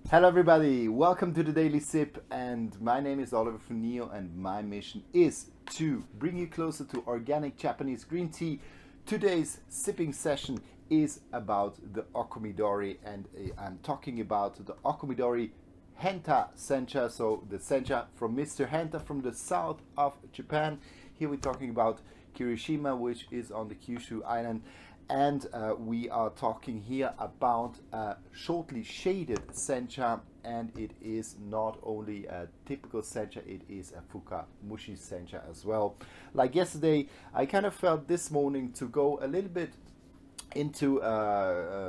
Hello everybody, welcome to the Daily Sip, and my name is Oliver Funio, and my mission is to bring you closer to organic Japanese green tea. Today's sipping session is about the Okumidori, and I'm talking about the Okumidori Henta Sencha, so the Sencha from Mr. Henta from the south of Japan. Here we're talking about Kirishima, which is on the Kyushu island, and we are talking here about shortly shaded sencha, and it is not only a typical sencha, it is a fuka mushi sencha as well. Like yesterday, I kind of felt this morning to go a little bit into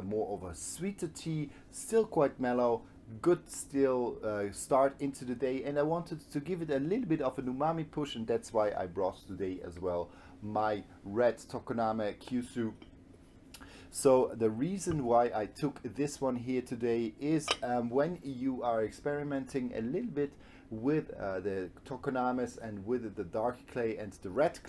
more of a sweeter tea, still quite mellow, good still start into the day, and I wanted to give it a little bit of an umami push, and that's why I brought today as well my red Tokoname Kyushu. So the reason why I took this one here today is when you are experimenting a little bit with the tokonames and with the dark clay and the red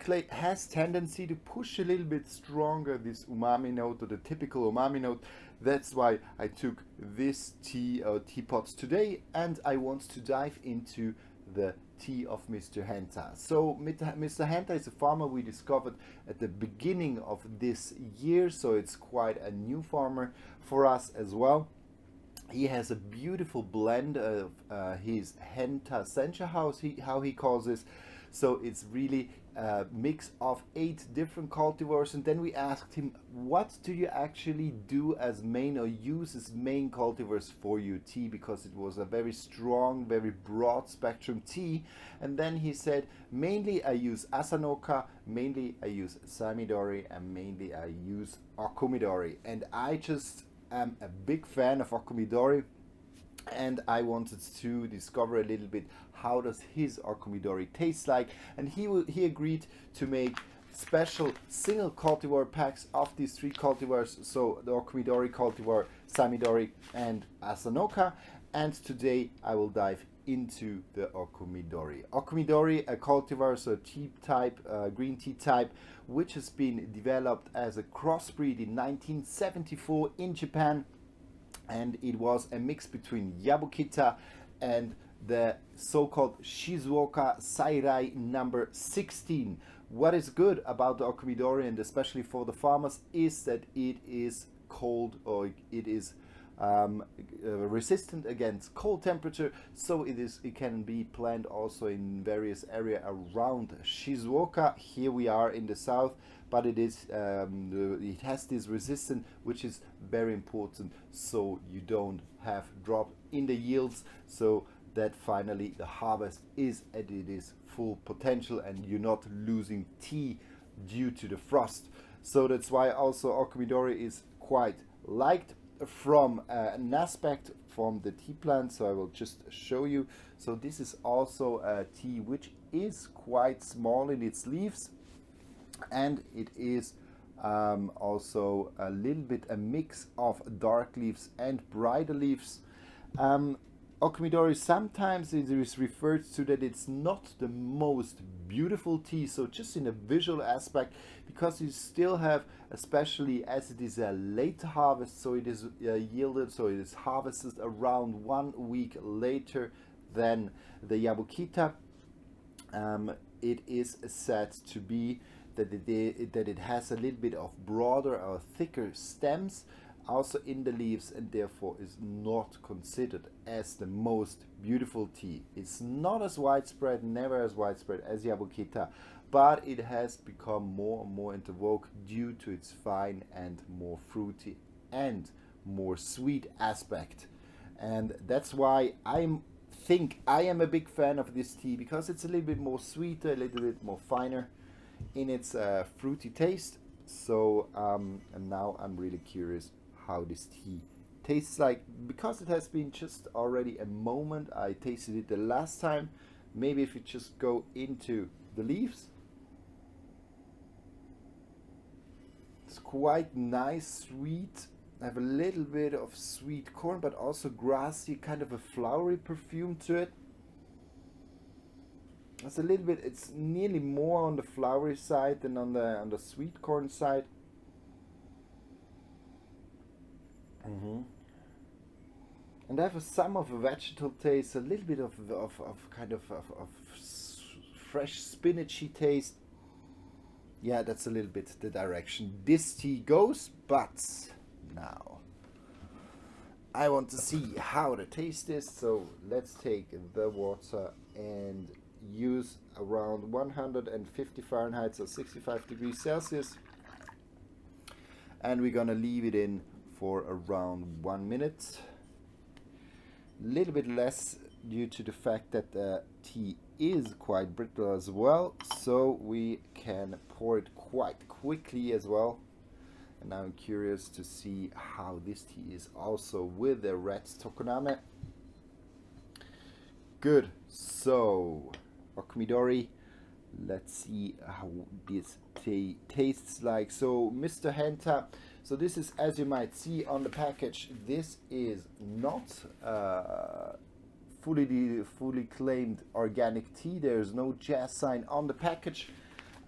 clay has tendency to push a little bit stronger this umami note, or the typical umami note. That's why I took this teapots today, and I want to dive into the tea of Mr. Henta. So Mr. Henta is a farmer we discovered at the beginning of this year, so it's quite a new farmer for us as well. He has a beautiful blend of his Henta Sencha house, how he calls this. So it's really a mix of 8 different cultivars, and then we asked him, what do you actually do as main, or use as main cultivars for your tea, because it was a very strong, very broad spectrum tea. And then he said, mainly I use Asanoka, mainly I use Samidori, and mainly I use Okumidori. And I just am a big fan of Okumidori, and I wanted to discover a little bit how does his Okumidori taste like, and he agreed to make special single cultivar packs of these 3 cultivars, so the Okumidori cultivar, Samidori, and Asanoka. And today I will dive into the Okumidori. Okumidori, a cultivar, so tea type, green tea type, which has been developed as a crossbreed in 1974 in Japan, and it was a mix between Yabukita and the so-called Shizuoka Sairai number 16. What is good about the Okumidori, and especially for the farmers, is that it is cold, or it is resistant against cold temperature, so it can be planted also in various area around Shizuoka. Here we are in the south, but it it has this resistance, which is very important, so you don't have drop in the yields, so that finally the harvest is at its full potential and you're not losing tea due to the frost. So that's why also Okumidori is quite liked from an aspect from the tea plant. So I will just show you. So this is also a tea which is quite small in its leaves, and it is also a little bit a mix of dark leaves and brighter leaves. Okumidori, sometimes it is referred to that it's not the most beautiful tea, so just in a visual aspect, because you still have, especially as it is a late harvest, so it is yielded, so it is harvested around 1 week later than the Yabukita. It is said to be that it has a little bit of broader or thicker stems also in the leaves, and therefore is not considered as the most beautiful tea. It's not as widespread, never as widespread as Yabukita, but it has become more and more into vogue due to its fine and more fruity and more sweet aspect. And that's why I think I am a big fan of this tea, because it's a little bit more sweeter, a little bit more finer in its fruity taste. So and now I'm really curious how this tea tastes like, because it has been just already a moment. I tasted it the last time. Maybe if you just go into the leaves, it's quite nice, sweet. I have a little bit of sweet corn, but also grassy, kind of a flowery perfume to it. It's a little bit, it's nearly more on the flowery side than on the sweet corn side. And I have some of a vegetal taste, a little bit of kind of fresh spinachy taste. Yeah, that's a little bit the direction this tea goes, but now I want to see how the taste is, so let's take the water and use around 150 Fahrenheit, so 65 degrees Celsius, and we're gonna leave it in for around 1 minute. A little bit less due to the fact that the tea is quite brittle as well, so we can pour it quite quickly as well. And now I'm curious to see how this tea is also with the red tokoname. Good, so Okumidori, let's see how this tea tastes like. So Mr. Henta, so this is, as you might see on the package, this is not fully claimed organic tea. There's no jazz sign on the package.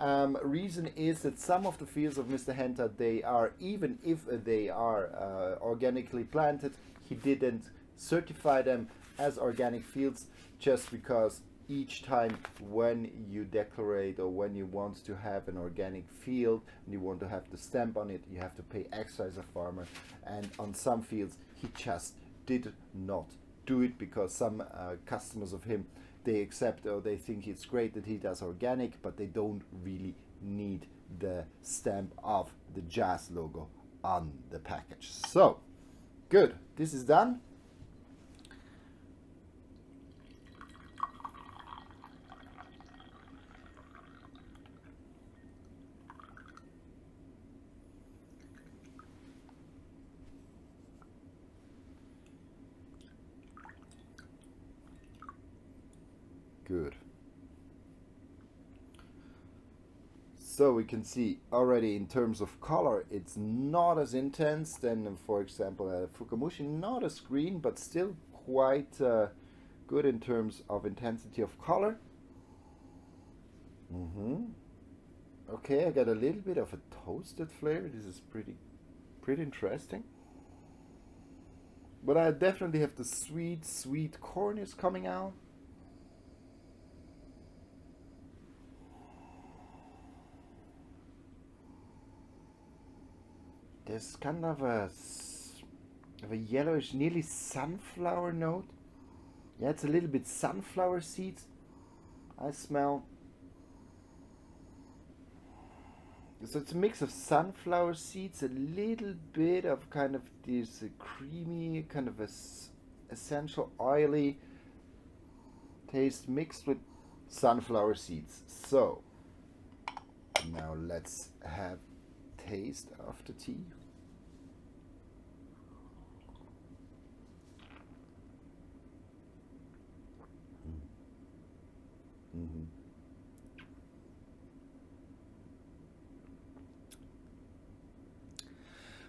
Reason is that some of the fields of Mr. Henta, they are, even if they are organically planted, he didn't certify them as organic fields, just because each time when you declarate or when you want to have an organic field and you want to have the stamp on it, you have to pay extra as a farmer. And on some fields he just did not do it, because some customers of him, they accept or they think it's great that he does organic, but they don't really need the stamp of the jazz logo on the package. So good, this is done. Good. So we can see already in terms of color, it's not as intense than, for example, Fukamushi, not as green, but still quite good in terms of intensity of color. Okay, I got a little bit of a toasted flavor. This is pretty interesting. But I definitely have the sweet cornice coming out. There's kind of a yellowish, nearly sunflower note. Yeah, it's a little bit sunflower seeds I smell. So it's a mix of sunflower seeds, a little bit of kind of this creamy, kind of essential oily taste mixed with sunflower seeds. So now let's have taste of the tea.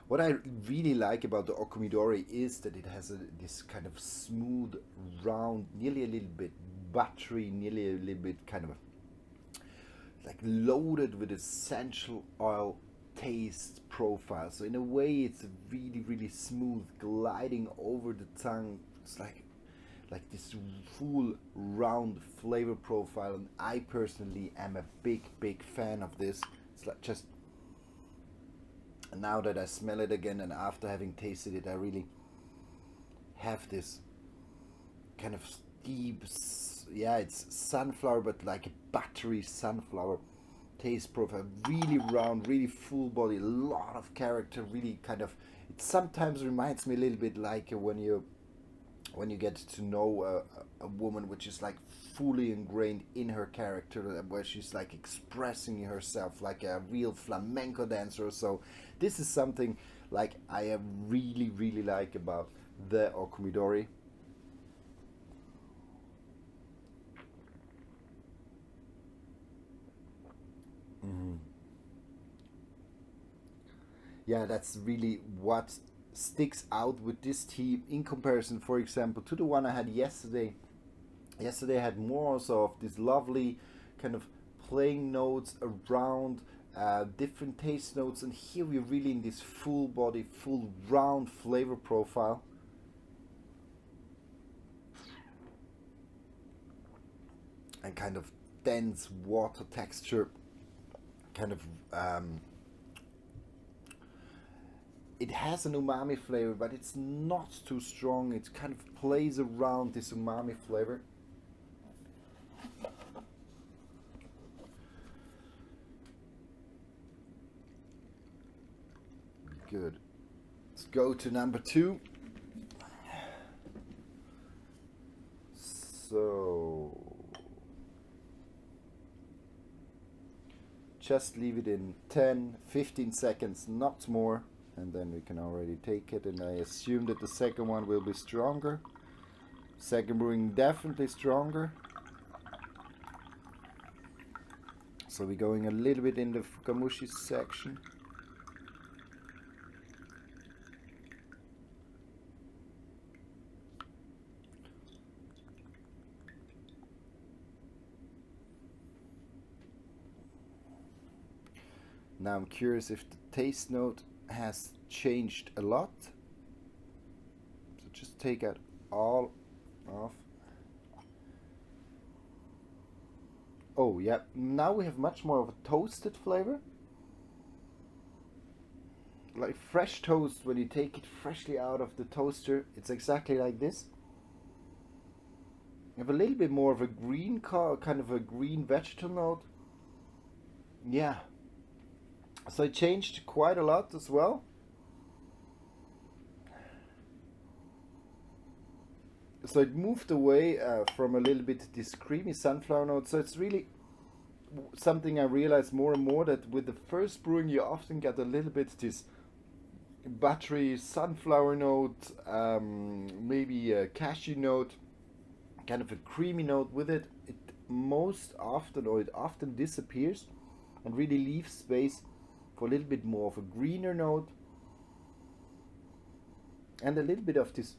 What I really like about the Okumidori is that it has this kind of smooth, round, nearly a little bit buttery, nearly a little bit kind of like loaded with essential oil taste profile. So in a way, it's really smooth, gliding over the tongue. It's like this full round flavor profile, and I personally am a big fan of this. It's like just, now that I smell it again and after having tasted it, I really have this kind of deep, yeah, it's sunflower, but like a buttery sunflower taste profile. Really round, really full body, a lot of character, really kind of, it sometimes reminds me a little bit like when you get to know a woman which is like fully ingrained in her character, where she's like expressing herself like a real flamenco dancer. So this is something like I really like about the Okumidori. Yeah, that's really what sticks out with this tea in comparison, for example, to the one I had yesterday. Yesterday I had more also of these lovely kind of playing notes around different taste notes, and here we're really in this full body, full round flavor profile. and kind of dense water texture, kind of it has an umami flavor, but it's not too strong. It kind of plays around this umami flavor. Good. Let's go to number 2. So just leave it in 10-15 seconds, not more, and then we can already take it. And I assume that the second one will be stronger. Second brewing definitely stronger. So we're going a little bit in the Fukamushi section. Now I'm curious if the taste note has changed a lot. So just take out all off. Oh yeah, now we have much more of a toasted flavor. Like fresh toast, when you take it freshly out of the toaster, it's exactly like this. You have a little bit more of a green kind of a green vegetable note. Yeah. So it changed quite a lot as well. So it moved away from a little bit this creamy sunflower note. So it's really something I realized more and more, that with the first brewing you often get a little bit this buttery sunflower note, maybe a cashew note, kind of a creamy note with it. It often disappears and really leaves space for a little bit more of a greener note and a little bit of this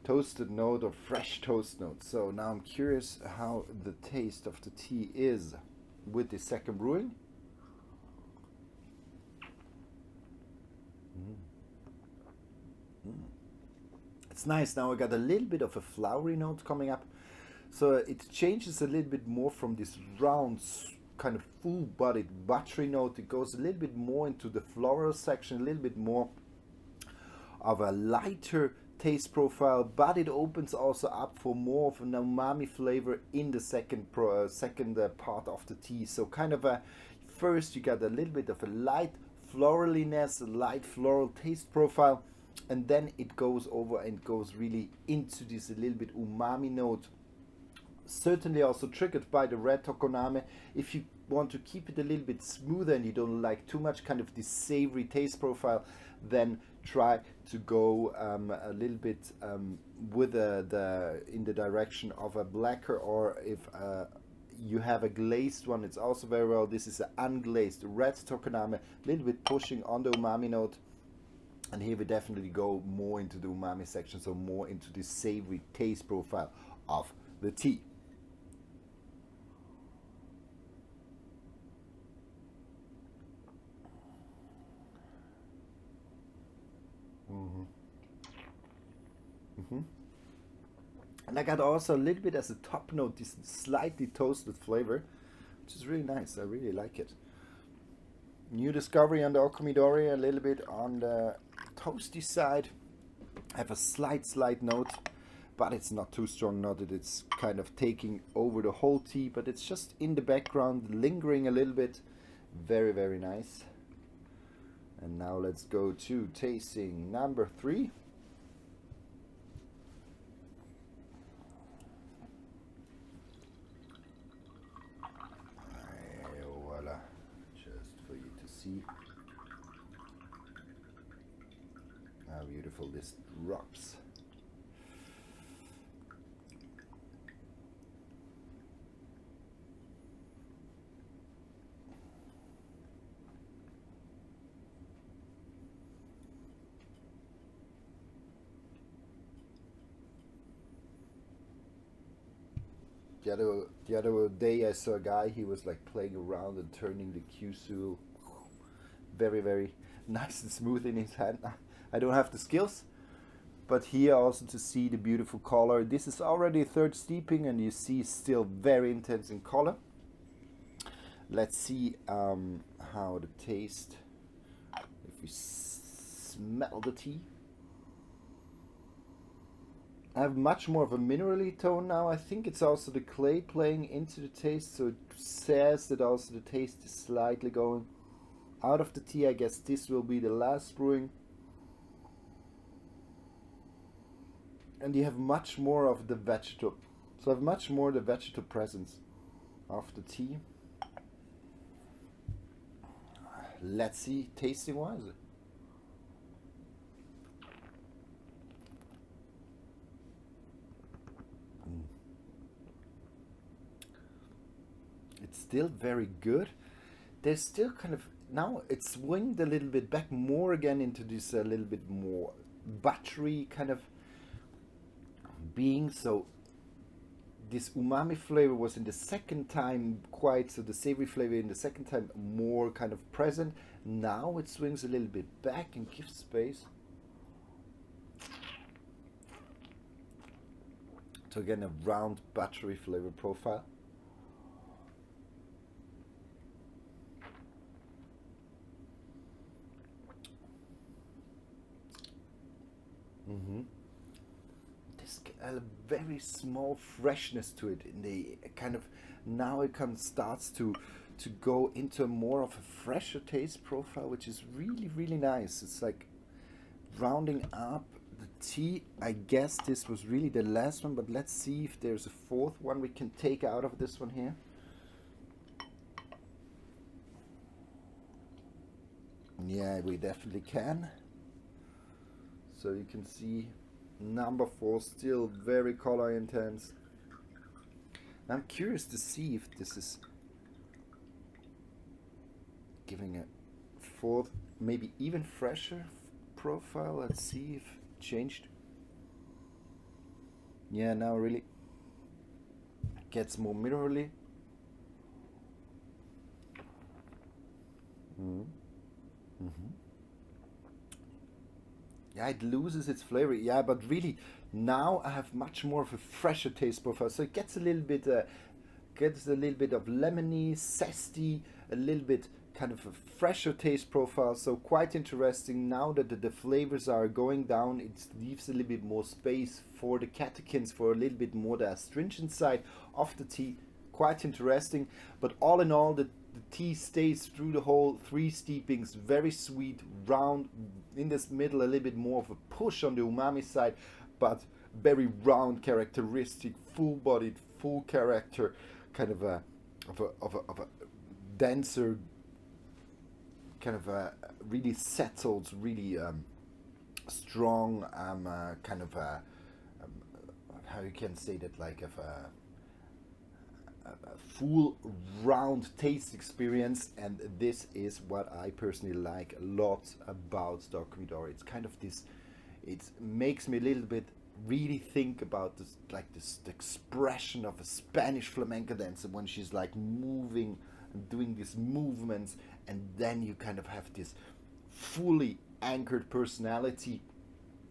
toasted note or fresh toast note. So now I'm curious how the taste of the tea is with the second brewing. It's nice. Now I got a little bit of a flowery note coming up, so it changes a little bit more from this round kind of full-bodied buttery note. It goes a little bit more into the floral section, a little bit more of a lighter taste profile, but it opens also up for more of an umami flavor in the second part of the tea. So kind of a first you got a little bit of a light floraliness, a light floral taste profile, and then it goes over and goes really into this a little bit umami note. Certainly also triggered by the red tokoname. If you want to keep it a little bit smoother and you don't like too much kind of this savory taste profile, then try to go a little bit with in the direction of a blacker, or if you have a glazed one, it's also very well. This is an unglazed red tokoname, a little bit pushing on the umami note. And here we definitely go more into the umami section, so more into the savory taste profile of the tea. And I got also a little bit as a top note this slightly toasted flavor, which is really nice. I really like it. New discovery on the Okumidori, a little bit on the toasty side. I have a slight note, but it's not too strong noted. It's kind of taking over the whole tea, but it's just in the background, lingering a little bit. Very, very nice. And now let's go to tasting number 3. Voila, just for you to see how beautiful this drops. The other day I saw a guy, he was like playing around and turning the Kyushu very, very nice and smooth in his hand. I don't have the skills, but here also to see the beautiful color. This is already third steeping, and you see still very intense in color. Let's see how the taste, if we smell the tea. I have much more of a minerally tone now. I think it's also the clay playing into the taste, so it says that also the taste is slightly going out of the tea. I guess this will be the last brewing. And you have much more of the vegetable. So I have much more the vegetable presence of the tea. Let's see, tasting wise. It's still very good. There's still kind of, now it's swinged a little bit back more again into this a little bit more buttery kind of being. So this umami flavor was in the second time quite, so the savory flavor in the second time more kind of present. Now it swings a little bit back and gives space. So again, a round buttery flavor profile. There's a very small freshness to it. In the kind of, now it starts to go into more of a fresher taste profile, which is really, really nice. It's like rounding up the tea. I guess this was really the last one, but let's see if there's a fourth one we can take out of this one here. Yeah, we definitely can. So you can see number 4 still very color intense. I'm curious to see if this is giving a fourth, maybe even fresher profile. Let's see if it changed. Yeah, now really gets more minerally. Yeah, it loses its flavor. Yeah, but really now I have much more of a fresher taste profile. So it gets a little bit of lemony, zesty, a little bit kind of a fresher taste profile. So quite interesting. Now that the flavors are going down, it leaves a little bit more space for the catechins, for a little bit more the astringent side of the tea. Quite interesting. But all in all, the tea stays through the whole 3 steepings, very sweet, round, in this middle a little bit more of a push on the umami side, but very round, characteristic, full-bodied, full character, kind of a denser, kind of a really settled, really strong, kind of a how you can say that, like of a full round taste experience. And this is what I personally like a lot about the Okumidori. It's kind of this, it makes me a little bit really think about this, like this the expression of a Spanish flamenco dancer when she's like moving and doing these movements, and then you kind of have this fully anchored personality.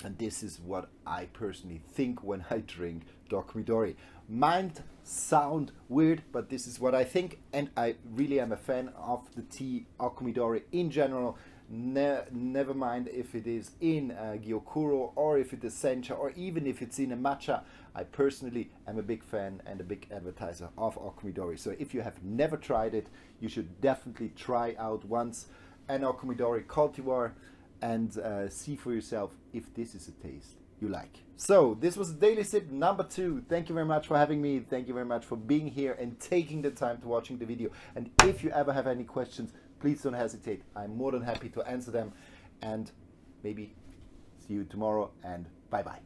And this is what I personally think when I drink Okumidori. Might sound weird, but this is what I think, and I really am a fan of the tea Okumidori in general. Never mind if it is in Gyokuro, or if it is Sencha, or even if it's in a Matcha. I personally am a big fan and a big advertiser of Okumidori. So if you have never tried it, you should definitely try out once an Okumidori cultivar and see for yourself if this is a taste you like. So this was Daily Sip number 2. Thank you very much for having me. Thank you very much for being here and taking the time to watching the video. And if you ever have any questions, please don't hesitate. I'm more than happy to answer them. And maybe see you tomorrow, and bye bye.